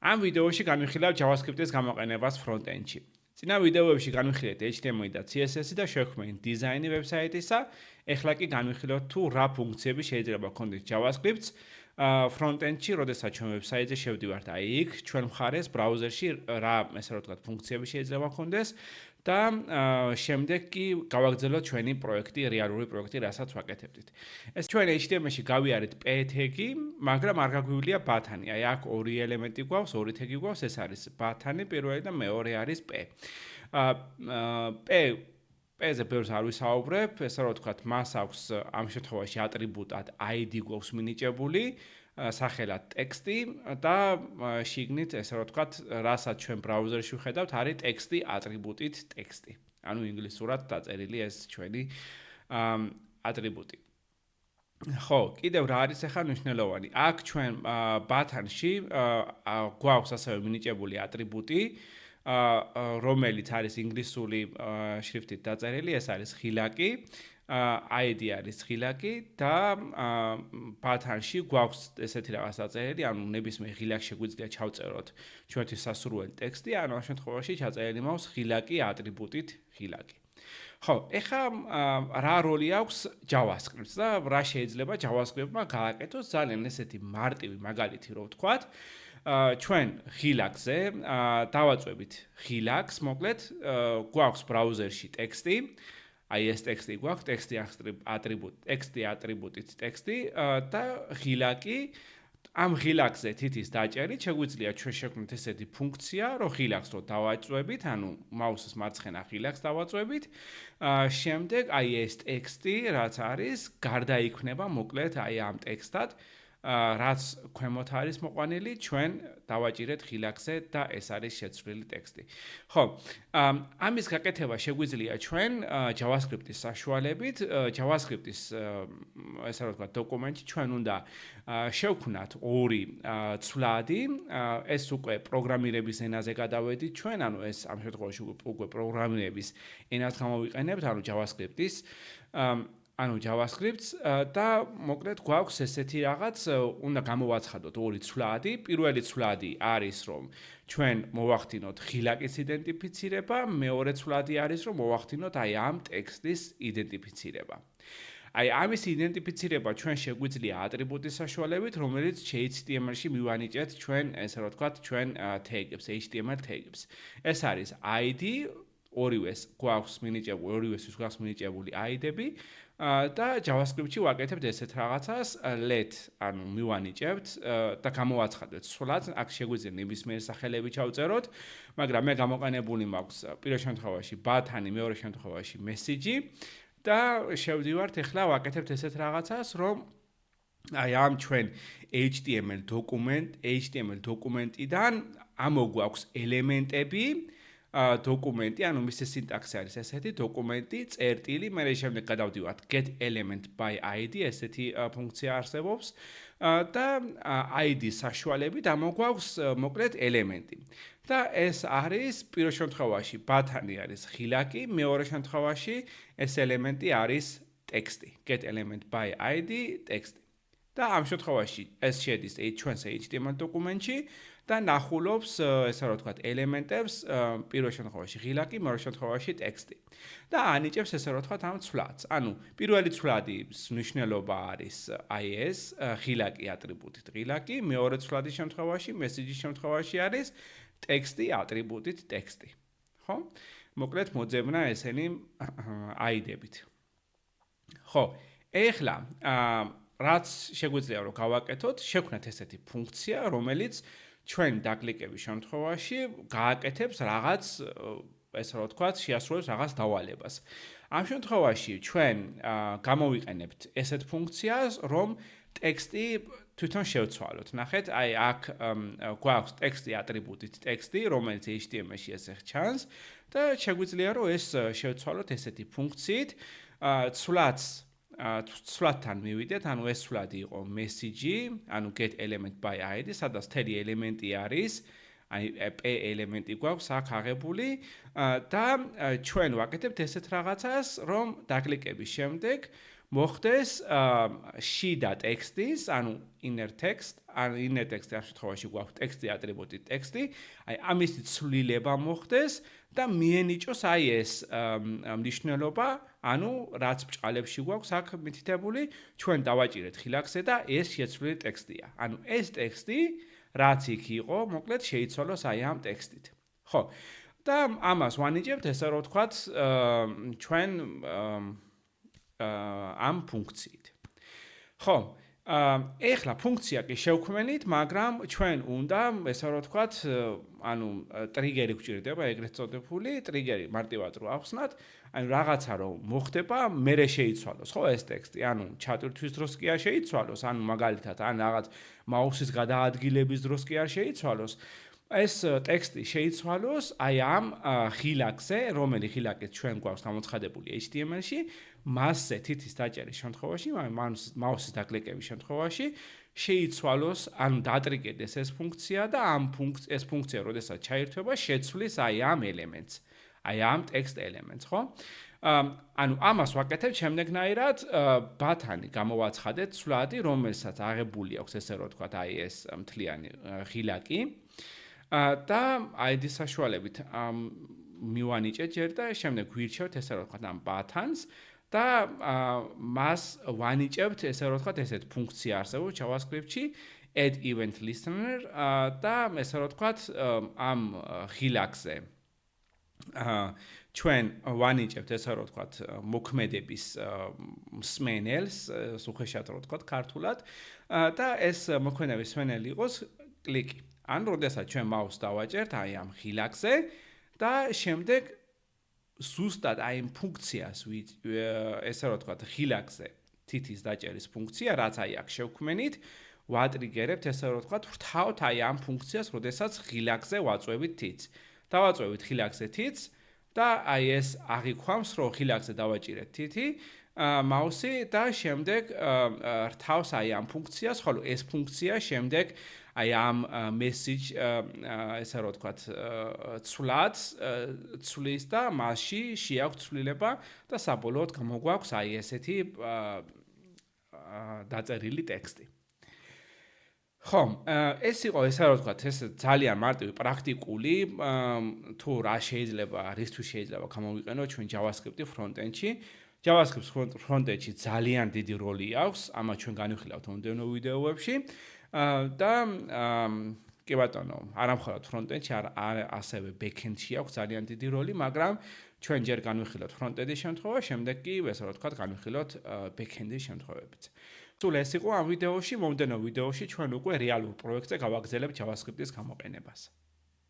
ამ ვიდეოში განვიხილავ JavaScript-ის გამოყენებას front-end-ში. წინა ვიდეოებში განვიხილეთ HTML და CSS-ი და შევქმნით დიზაინი ვებსაიტისა. ეხლა კი განვიხილოთ თუ რა ფუნქციები შეიძლება გქონდეს JavaScript-ს front-end-ში, როდესაც ჩვენ ვებსაიტზე შევდივართ. აი იქ ჩვენ მხარეს ბრაუზერში რა, ესე რომ ვთქვათ, ფუნქციები შეიძლება გქონდეს და შემდეგ კი გავაგრძელოთ ჩვენი პროექტი, რეალური პროექტი, რასაც ვაკეთებდით. ეს ჩვენ HTML-ში გავიარეთ p tag-ი, მაგრამ არ გაგვივლია ბათანი. აი აქ ორი ელემენტი გვაქვს, ორი tag-ი გვაქვს, ეს არის ბათანი პირველი და მეორე არის p. p-ზე ბევრს არ ვისაუბრებ, ესე რომ ვთქვათ, მას აქვს ამ შემთხვევაში ატრიბუტად ID გვაქვს მინიჭებული. სახელად ტექსტი და შიგნით ესე რომ ვთქვათ, რასაც ჩვენ ბრაუზერში ვხედავთ, არის ტექსტი ატრიბუტით ტექსტი. ანუ ინგლისურად დაწერილი ეს ჩვენი ატრიბუტი. ხო, კიდევ რა არის ახლა მნიშვნელოვანი? აქ ჩვენ ბათანში გვაქვს ასევე მინიჭებული ატრიბუტი, რომელიც არის ინგლისური შრიფტით დაწერილი, ეს არის ხილაკი. ID არის ხილაკი და ბათანში გვაქვს ესეთი რაღაც დაწერილი, ანუ ნებისმიერ ხილაკს შეგვიძლია ჩავწეროთ ჩვენი სასურველი ტექსტი, ანუ ამ შემთხვევაში ჩაწერილი მაქვს ხილაკი ატრიბუტით ხილაკი. ხო, ეხლა რა როლი აქვს JavaScript-ს და რა შეიძლება JavaScript-მა გააკეთოს ძალიან ესეთი მარტივი მაგალითი რო ვთქვათ. ჩვენ ხილაკზე დავაწვევით ხილაკს, მოკლედ გვაქვს ბრაუზერში ტექსტი. აი ეს ტექსტი გვაქვს, ტექსტი ატრიბუტით ტექსტი და ხილაკი. ამ ხილაკზე თითის დაჭერით შეგვიძლია ჩვენ შევქმნით ესეთი ფუნქცია, რომ ხილაკს რო დავაწვევით, ანუ მაუსის მარცხენა ხილაკს დავაწვევით, შემდეგ აი ეს ტექსტი, რაც არის, გარდაიქმნება მოკლედ აი ამ ტექსტად, რაც ქვემოთ არის მოყვანილი, ჩვენ დავაჭირეთ ხილაკზე და ეს არის შეცვლილი ტექსტი. ხო, ამის გაკეთება შეგვიძლია ჩვენ JavaScript-ის საშუალებით, JavaScript-ის ესე რომ ვთქვათ, დოკუმენტში ჩვენ უნდა შევქმნათ ორი ცვლადი, ეს უკვე პროგრამირების ენაზე გადავედით ჩვენ, ანუ ეს ამ შემთხვევაში უკვე პროგრამირების ენას გამოვიყენებთ, ანუ JavaScript-ს და მოკლედ გვაქვს ესეთი რაღაც, უნდა გამოვაცხადოთ ორი ცვლადი. პირველი ცვლადი არის, რომ ჩვენ მოვახდინოთ ხილაკის იდენტიფიცირება, მეორე ცვლადი არის, რომ მოვახდინოთ აი ამ ტექსტის იდენტიფიცირება. აი ამის იდენტიფიცირება ჩვენ შეგვიძლია ატრიბუტის საშუალებით, რომელიც HTML-ში მივანიჭეთ ჩვენ, ესე რომ ვთქვათ, ჩვენ tag-ებს, HTML tag-ებს. ეს არის ID, ორივეს გვაქვს მინიჭებული ID-ები. და JavaScript-ში ვაკეთებთ ესეთ რაღაცას, let, ანუ მივანიჭებთ და გამოვაცხადოთ ცვლადს, აქ შეგვიძლია ნებისმიერი სახელები ჩავწეროთ, მაგრამ მე გამოყენებული მაქვს პირველ შემთხვევაში button-ი, მეორე შემთხვევაში message-ი და შევდივართ ეხლა ვაკეთებთ ესეთ რაღაცას, რომ აი ამ ჩვენ HTML დოკუმენტიდან ამოგვაქვს ელემენტები დოკუმენტი, ანუ მისი სინტაქსი არის ესეთი, დოკუმენტი, წერტილი, მე შემდეგ გადავდივართ get element by ID, ესეთი ფუნქცია არსებობს და ID-ის საშუალებით ამოგვაქვს მოკლედ ელემენტი. და ეს არის პირველ შემთხვევაში ბათანი არის ხილაკი, მეორე შემთხვევაში ეს ელემენტი არის ტექსტი, get element by ID, ტექსტი. და ამ შემთხვევაში ეს შედის ჩვენს HTML დოკუმენტში და ნახულობს, ესე რომ ვთქვათ, ელემენტებს, პირველ შემთხვევაში ხილაკი, მეორე შემთხვევაში ტექსტი. და ანიჭებს ესე რომ ვთქვათ ამ ცვლადს. ანუ პირველი ცვლადის მნიშვნელობა არის აი ეს ხილაკი ატრიბუტით ხილაკი, მეორე ცვლადის შემთხვევაში, message-ის შემთხვევაში არის ტექსტი ატრიბუტით ტექსტი. ხო? მოკლედ მოძებნა ესენი ID-ებით. ხო, ეხლა რაც შეგვიძლია რომ გავაკეთოთ, შევქმნათ ესეთი ფუნქცია, რომელიც ჩვენ დაკლიკების შემთხვევაში გააკეთებს რაღაც, ესე რომ ვთქვათ, შეასრულებს რაღაც დავალებას. ამ შემთხვევაში ჩვენ გამოვიყენებთ ესეთ ფუნქციას, რომ ტექსტი თვითონ შევცვალოთ. ნახეთ, აი აქ გვაქვს ტექსტი ატრიბუტით ტექსტი, რომელიც HTML-ში ესე ჩანს და შეგვიძლია რომ ეს შევცვალოთ ესეთი ფუნქციით, ცვლადთან მივიდეთ, ანუ ეს ცვლადი იყო message-ი, ანუ get element by ID, სადაც მთელი ელემენტი არის, აი p ელემენტი გვაქვს აქ აღებული და ჩვენ ვაკეთებთ ესეთ რაღაცას, რომ დაკლიკების შემდეგ მოხდეს შიდა ტექსტის, ანუ inner text, ან inner text ამ შემთხვევაში გვაქვს ტექსტი ატრიბუტი ტექსტი, აი ამისი ცვლილება მოხდეს და მიენიჭოს აი ეს მნიშვნელობა, ანუ რაც ბჭყალებში გვაქვს აქ მითითებული, ჩვენ დავაჭირეთ ხილაკზე და ეს შეცვლილი ტექსტია. ანუ ეს ტექსტი, რაც იქ იყო, მოკლედ შეიცვალოს აი ამ ტექსტით. ხო. და ამას ვანიჭებთ ესე რომ ვთქვათ, ჩვენ ამ ფუნქციით. ხო, ეხლა ფუნქცია კი შევქმნით, მაგრამ ჩვენ უნდა ესე რომ ვთქვათ, ანუ ტრიგერი გვჭირდება, ეგრეთ წოდებული, ტრიგერი მარტივად რო ახსნათ, ანუ რაღაცა რომ მოხდება, მერე შეიცვალოს, ხო ეს ტექსტი, ანუ ჩატვირთვის დროს კი არ შეიცვალოს, ანუ მაგალითად, ან რაღაც მაუსის გადაადგილების დროს კი არ შეიცვალოს. ეს ტექსტი შეიცვალოს აი ამ ხილაკზე, რომელი ხილაკით ჩვენ გვაქვს გამოცხადებული HTML-ში, მასზე თითის დაჭერის შემთხვევაში, მაუსის დაკლიკების შემთხვევაში შეიცვალოს, ანუ დატრიგდეს ეს ფუნქცია და ეს ფუნქცია, როდესაც ჩაირთვება, შეცვლის აი ამ ელემენტს, აი ამ ტექსტ ელემენტს, ხო? ანუ ამას ვაკეთებ შემდეგნაირად, ბათანი გამოვაცხადეთ ცვლადი, რომელსაც აღებული აქვს ესე რომ ვთქვათ, აი ეს მთლიანი ხილაკი. და ID-ის საშუალებით მივანიჭეთ ჯერ და შემდეგ ვირჩევთ ესე რომ ვთქვათ ამ ბათანს და მას ვანიჭებთ ესე რომ ვთქვათ ესეთ ფუნქცია არსებობს JavaScript-ში add event listener და ესე რომ ვთქვათ ამ ხილაკზე ჩვენ ვანიჭებთ ესე რომ ვთქვათ მოქმედების მსმენელს, უხეშად რომ ვთქვათ ქართულად და ეს მოქმედების მსმენელი იყოს კლიკი. ან როდესაც ჩვენ მაუსს დავაჭერთ აი ამ ხილაკზე და შემდეგ ზუსტად აი ამ ფუნქციას ესე რომ ვთქვათ ხილაკზე თითის დაჭერის ფუნქცია, რაც აი აქ შევქმნით, ვატრიგერებთ ესე რომ ვთქვათ, ვრთავთ აი ამ ფუნქციას, როდესაც ხილაკზე ვაწვევით თითს. დავაწვევით ხილაკზე თითს და აი ეს აღიქვამს, რომ ხილაკზე დავაჭირეთ თითი, მაუსი და შემდეგ რთავს აი ამ ფუნქციას, ხოლო ეს ფუნქცია შემდეგ აი ამ message ესე რომ ვთქვათ ცვლადს ცვლის და მასში შეაქვს ცვლილება და საბოლოოდ გამოგვაქვს აი ესეთი დაწერილი ტექსტი. ხო, ეს იყო ესე რომ ვთქვათ, ეს ძალიან მარტივი პრაქტიკული თუ რა შეიძლება, რისთვის შეიძლება გამოვიყენოთ ჩვენ JavaScript-ი front-end-ში. JavaScript front-end-ში ძალიან დიდი როლი აქვს, ამას ჩვენ განვიხილავთ მომდევნო ვიდეოებში. და კი ბატონო, არა მხოლოდ front-end-ში, ასევე back-end-ში აქვს ძალიან დიდი როლი, მაგრამ ჩვენ ჯერ განვიხილოთ front-end-ის შემთხვევა, შემდეგ კი ესე რომ ვთქვათ, განვიხილოთ back-end-ის შემთხვევებიც. სულ ეს იყო ამ ვიდეოში, მომდევნო ვიდეოში ჩვენ უკვე რეალურ პროექტზე გავაგრძელებთ JavaScript-ის გამოყენებას.